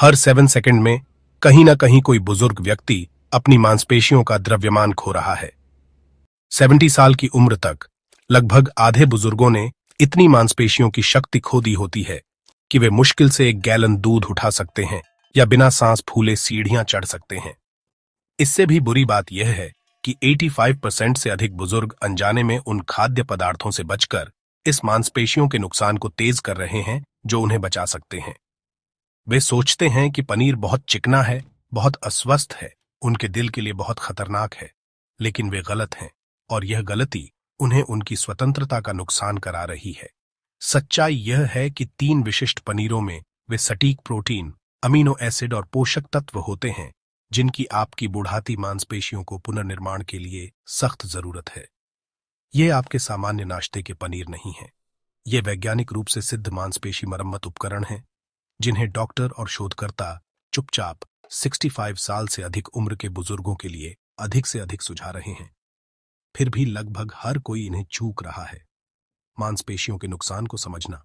हर 7 second में कहीं ना कहीं कोई बुजुर्ग व्यक्ति अपनी मांसपेशियों का द्रव्यमान खो रहा है। 70 साल की उम्र तक लगभग आधे बुजुर्गों ने इतनी मांसपेशियों की शक्ति खो दी होती है कि वे मुश्किल से 1 गैलन दूध उठा सकते हैं या बिना सांस फूले सीढ़ियां चढ़ सकते हैं। इससे भी बुरी बात यह है कि 85% से अधिक बुजुर्ग अनजाने में उन खाद्य पदार्थों से बचकर इस मांसपेशियों के नुकसान को तेज कर रहे हैं जो उन्हें बचा सकते हैं। वे सोचते हैं कि पनीर बहुत चिकना है, बहुत अस्वस्थ है, उनके दिल के लिए बहुत खतरनाक है, लेकिन वे गलत हैं और यह गलती उन्हें उनकी स्वतंत्रता का नुकसान करा रही है। सच्चाई यह है कि 3 विशिष्ट पनीरों में वे सटीक प्रोटीन, अमीनो एसिड और पोषक तत्व होते हैं जिनकी आपकी बुढ़ाती मांसपेशियों को पुनर्निर्माण के लिए सख्त जरूरत है। ये आपके सामान्य नाश्ते के पनीर नहीं है। ये वैज्ञानिक रूप से सिद्ध मांसपेशी मरम्मत उपकरण हैं जिन्हें डॉक्टर और शोधकर्ता चुपचाप 65 साल से अधिक उम्र के बुजुर्गों के लिए अधिक से अधिक सुझा रहे हैं। फिर भी लगभग हर कोई इन्हें चूक रहा है। मांसपेशियों के नुकसान को समझना,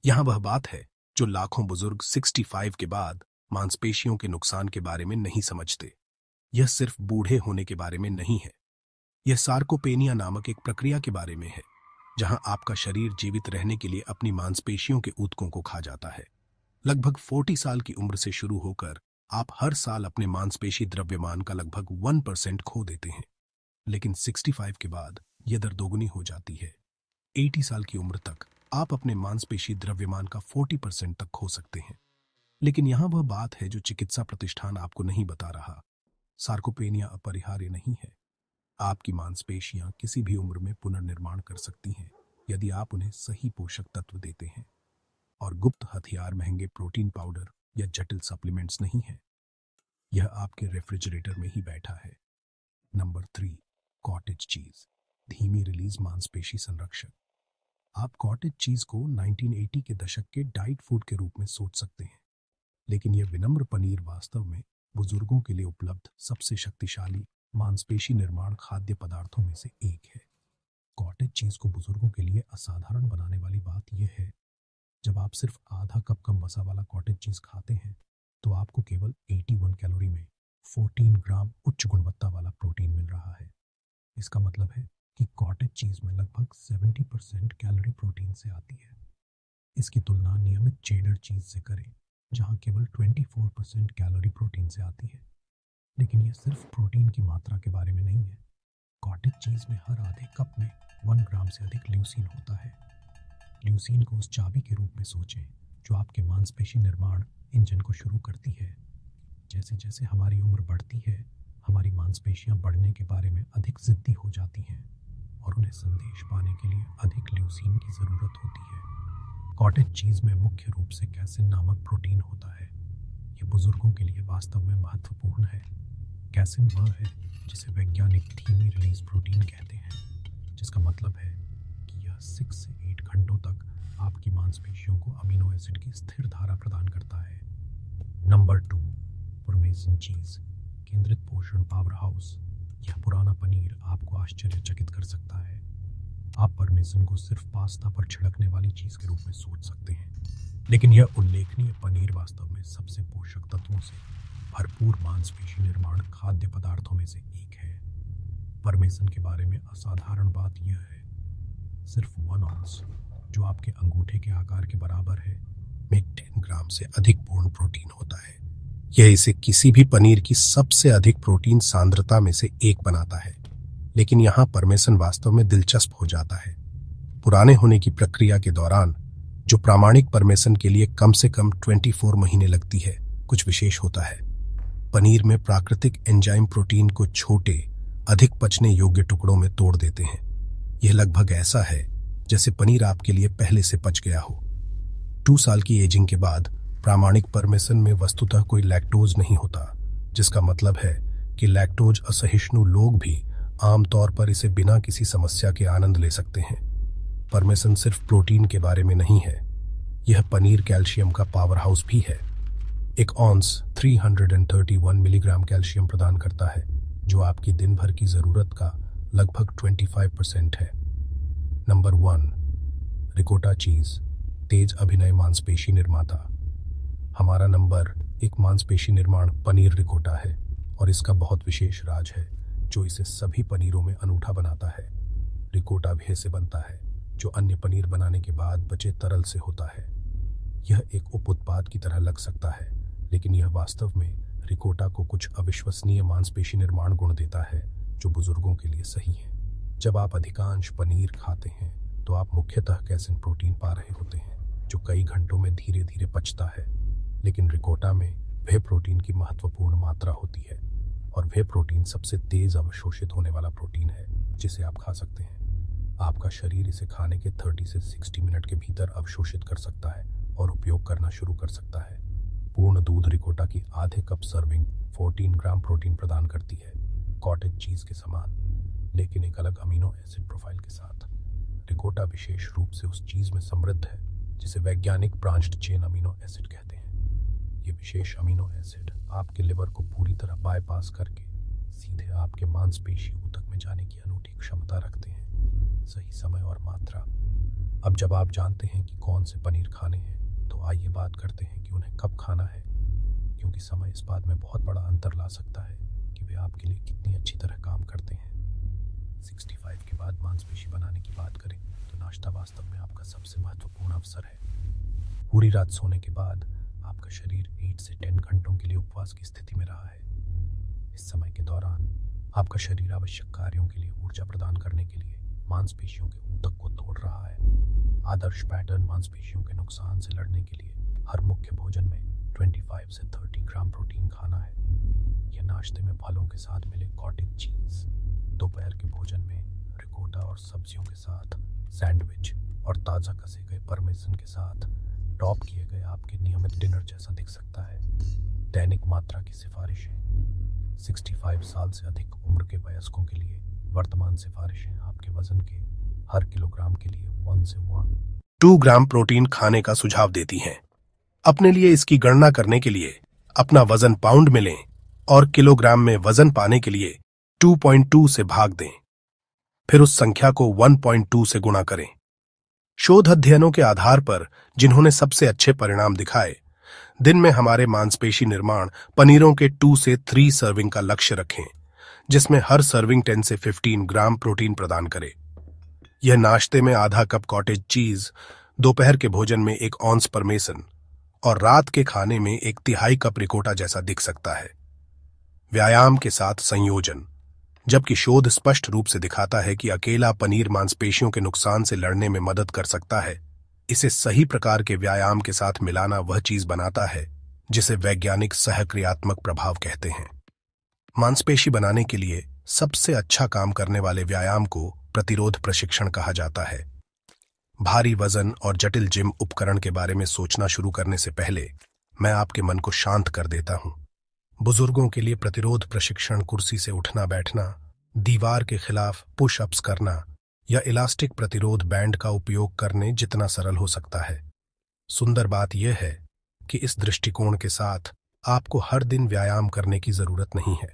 यहां वह बात है जो लाखों बुजुर्ग 65 के बाद मांसपेशियों के नुकसान के बारे में नहीं समझते। यह सिर्फ बूढ़े होने के बारे में नहीं है। यह सार्कोपेनिया नामक एक प्रक्रिया के बारे में है जहां आपका शरीर जीवित रहने के लिए अपनी मांसपेशियों के ऊतकों को खा जाता है। लगभग 40 साल की उम्र से शुरू होकर आप हर साल अपने मांसपेशी द्रव्यमान का लगभग 1% खो देते हैं, लेकिन 65 के बाद यह दर दोगुनी हो जाती है। 80 साल की उम्र तक आप अपने मांसपेशी द्रव्यमान का 40% तक खो सकते हैं। लेकिन यहां वह बात है जो चिकित्सा प्रतिष्ठान आपको नहीं बता रहा। सार्कोपेनिया अपरिहार्य नहीं है। आपकी मांसपेशियां किसी भी उम्र में पुनर्निर्माण कर सकती हैं यदि आप उन्हें सही पोषक तत्व देते हैं। और गुप्त हथियार महंगे प्रोटीन पाउडर या जटिल सप्लीमेंट्स नहीं है। यह आपके रेफ्रिजरेटर में ही बैठा है। नंबर 3, कॉटेज चीज, धीमी रिलीज मांसपेशी संरक्षक। आप कॉटेज चीज को 1980 के दशक के डाइट फूड के रूप में सोच सकते हैं, लेकिन यह विनम्र पनीर वास्तव में बुजुर्गों के लिए उपलब्ध सबसे शक्तिशाली मांसपेशी निर्माण खाद्य पदार्थों में से एक है। कॉटेज चीज को बुजुर्गों के लिए असाधारण बनाने वाली बात यह है, जब आप सिर्फ आधा कप कम वसा वाला कॉटेज चीज खाते हैं तो आपको केवल 81 कैलोरी में 14 ग्राम उच्च गुणवत्ता वाला प्रोटीन मिल रहा है। इसका मतलब है कि कॉटेज चीज में लगभग 70% कैलोरी प्रोटीन से आती है। इसकी तुलना नियमित चेडर चीज से करें जहां केवल 24% कैलोरी प्रोटीन से आती है। लेकिन यह सिर्फ प्रोटीन की मात्रा के बारे में नहीं है। कॉटेज चीज में हर आधे कप में 1 ग्राम से अधिक ल्यूसीन होता है। ल्यूसीन को उस चाबी के रूप में सोचें जो आपके मांसपेशी निर्माण इंजन को शुरू करती है। जैसे जैसे हमारी उम्र बढ़ती है, हमारी मांसपेशियां बढ़ने के बारे में अधिक जिद्दी हो जाती हैं और उन्हें संदेश पाने के लिए अधिक ल्यूसीन की ज़रूरत होती है। कॉटेज चीज़ में मुख्य रूप से कैसिन नामक प्रोटीन होता है। ये बुजुर्गों के लिए वास्तव में महत्वपूर्ण है। कैसिन वह है जिसे वैज्ञानिक धीमी रिलीज प्रोटीन कहते हैं, जिसका मतलब है कि यह 6 से 8 घंटों तक आपकी मांसपेशियों को अमीनो एसिड की स्थिर धारा प्रदान करता है। नंबर 2, पार्मेसन चीज, केंद्रित पोषण पावर हाउस। यह पुराना पनीर आपको आश्चर्यचकित कर सकता है। आप पार्मेसन को सिर्फ पास्ता पर छिड़कने वाली चीज के रूप में सोच सकते हैं, लेकिन यह उल्लेखनीय पनीर वास्तव में सबसे पोषक तत्वों से भरपूर मांसपेशी निर्माण खाद्य पदार्थों में से एक है। पार्मेसन के बारे में असाधारण बात यह है, सिर्फ 1 ऑunce, जो आपके अंगूठे के आकार के बराबर है, में 10 ग्राम से अधिक पूर्ण प्रोटीन होता है। यह इसे किसी भी पनीर की सबसे अधिक प्रोटीन सांद्रता में से एक बनाता है। लेकिन यहाँ पार्मेसन वास्तव में दिलचस्प हो जाता है। पुराने होने की प्रक्रिया के दौरान, जो प्रामाणिक पार्मेसन के लिए कम से कम 24 महीने लगती है, कुछ विशेष होता है। पनीर में प्राकृतिक एंजाइम प्रोटीन को छोटे, अधिक पचने योग्य टुकड़ों में तोड़ देते हैं। यह लगभग ऐसा है जैसे पनीर आपके लिए पहले से पच गया हो। 2 साल की एजिंग के बाद प्रामाणिक पार्मेसन में वस्तुतः कोई लैक्टोज नहीं होता, जिसका मतलब है कि लैक्टोज असहिष्णु लोग भी आमतौर पर इसे बिना किसी समस्या के आनंद ले सकते हैं। पार्मेसन सिर्फ प्रोटीन के बारे में नहीं है, यह पनीर कैल्शियम का पावर हाउस भी है। 1 ऑunce 331 मिलीग्राम कैल्शियम प्रदान करता है, जो आपकी दिन भर की जरूरत का लगभग 25% है। नंबर 1, रिकोटा चीज, तेज अभिनय मांसपेशी निर्माता। हमारा नंबर एक मांसपेशी निर्माण पनीर रिकोटा है और इसका बहुत विशेष राज है जो इसे सभी पनीरों में अनूठा बनाता है। रिकोटा भेड़ से बनता है जो अन्य पनीर बनाने के बाद बचे तरल से होता है। यह एक उप उत्पाद की तरह लग सकता है, लेकिन यह वास्तव में रिकोटा को कुछ अविश्वसनीय मांसपेशी निर्माण गुण देता है जो बुजुर्गों के लिए सही है। जब आप अधिकांश पनीर खाते हैं तो आप मुख्यतः कैसिन प्रोटीन पा रहे होते हैं जो कई घंटों में धीरे धीरे पचता है, लेकिन रिकोटा में वे प्रोटीन की महत्वपूर्ण मात्रा होती है और वे प्रोटीन सबसे तेज अवशोषित होने वाला प्रोटीन है जिसे आप खा सकते हैं। आपका शरीर इसे खाने के 30 से 60 मिनट के भीतर अवशोषित कर सकता है और उपयोग करना शुरू कर सकता है। पूर्ण दूध रिकोटा की आधे कप सर्विंग 14 ग्राम प्रोटीन प्रदान करती है, कॉटेज चीज के समान, लेकिन एक अलग अमीनो एसिड प्रोफाइल के साथ। रिकोटा विशेष रूप से उस चीज में समृद्ध है जिसे वैज्ञानिक ब्रांच्ड चेन अमीनो एसिड कहते हैं। ये विशेष अमीनो एसिड आपके लिवर को पूरी तरह बाईपास करके सीधे आपके मांसपेशी ऊतक में जाने की अनूठी क्षमता रखते हैं। सही समय और मात्रा। अब जब आप जानते हैं कि कौन से पनीर खाने हैं, तो आइए बात करते हैं कि उन्हें कब खाना है, क्योंकि समय इस बात में बहुत बड़ा अंतर ला सकता है कि वे आपके लिए कितनी अच्छी तरह काम करते हैं। 65 के बाद मांसपेशी बनाने की बात करें तो नाश्ता वास्तव में आपका सबसे महत्वपूर्ण अवसर है। पूरी रात सोने के बाद आपका शरीर 8 से 10 घंटों के लिए उपवास की स्थिति में रहा है। इस समय के दौरान आपका शरीर आवश्यक कार्यों के लिए ऊर्जा प्रदान करने के लिए मांसपेशियों के ऊतक को तोड़ रहा है। आदर्श पैटर्न मांसपेशियों के नुकसान से लड़ने के लिए हर मुख्य भोजन में 25 से 30 ग्राम प्रोटीन खाना है। यह नाश्ते में फलों के साथ मिले कॉटेज चीज, दोपहर के भोजन में रिकोटा और सब्जियों के साथ सैंडविच और ताज़ा कसे गए परमेसन के साथ टॉप किए गए आपके नियमित डिनर जैसा दिख सकता है। दैनिक मात्रा की सिफारिशें 65 साल से अधिक उम्र के वयस्कों के लिए वर्तमान सिफारिशें आपके वजन के हर किलोग्राम के लिए 1 से 2 ग्राम प्रोटीन खाने का सुझाव देती हैं। अपने लिए इसकी गणना करने के लिए अपना वजन पाउंड में लें और किलोग्राम में वजन पाने के लिए 2.2 से भाग दें, फिर उस संख्या को 1.2 से गुणा करें। शोध अध्ययनों के आधार पर जिन्होंने सबसे अच्छे परिणाम दिखाए, दिन में हमारे मांसपेशी निर्माण पनीरों के 2 से 3 सर्विंग का लक्ष्य रखें, जिसमें हर सर्विंग 10 से 15 ग्राम प्रोटीन प्रदान करे। यह नाश्ते में आधा कप कॉटेज चीज, दोपहर के भोजन में 1 औंस परमेसन और रात के खाने में 1/3 कप रिकोटा जैसा दिख सकता है। व्यायाम के साथ संयोजन। जबकि शोध स्पष्ट रूप से दिखाता है कि अकेला पनीर मांसपेशियों के नुकसान से लड़ने में मदद कर सकता है, इसे सही प्रकार के व्यायाम के साथ मिलाना वह चीज बनाता है जिसे वैज्ञानिक सहक्रियात्मक प्रभाव कहते हैं। मांसपेशी बनाने के लिए सबसे अच्छा काम करने वाले व्यायाम को प्रतिरोध प्रशिक्षण कहा जाता है। भारी वजन और जटिल जिम उपकरण के बारे में सोचना शुरू करने से पहले मैं आपके मन को शांत कर देता हूं। बुजुर्गों के लिए प्रतिरोध प्रशिक्षण कुर्सी से उठना बैठना, दीवार के खिलाफ पुशअप्स करना या इलास्टिक प्रतिरोध बैंड का उपयोग करने जितना सरल हो सकता है। सुंदर बात यह है कि इस दृष्टिकोण के साथ आपको हर दिन व्यायाम करने की जरूरत नहीं है।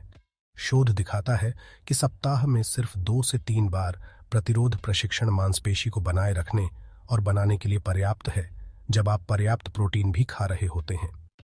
शोध दिखाता है कि सप्ताह में सिर्फ 2 से 3 बार प्रतिरोध प्रशिक्षण मांसपेशी को बनाए रखने और बनाने के लिए पर्याप्त है, जब आप पर्याप्त प्रोटीन भी खा रहे होते हैं।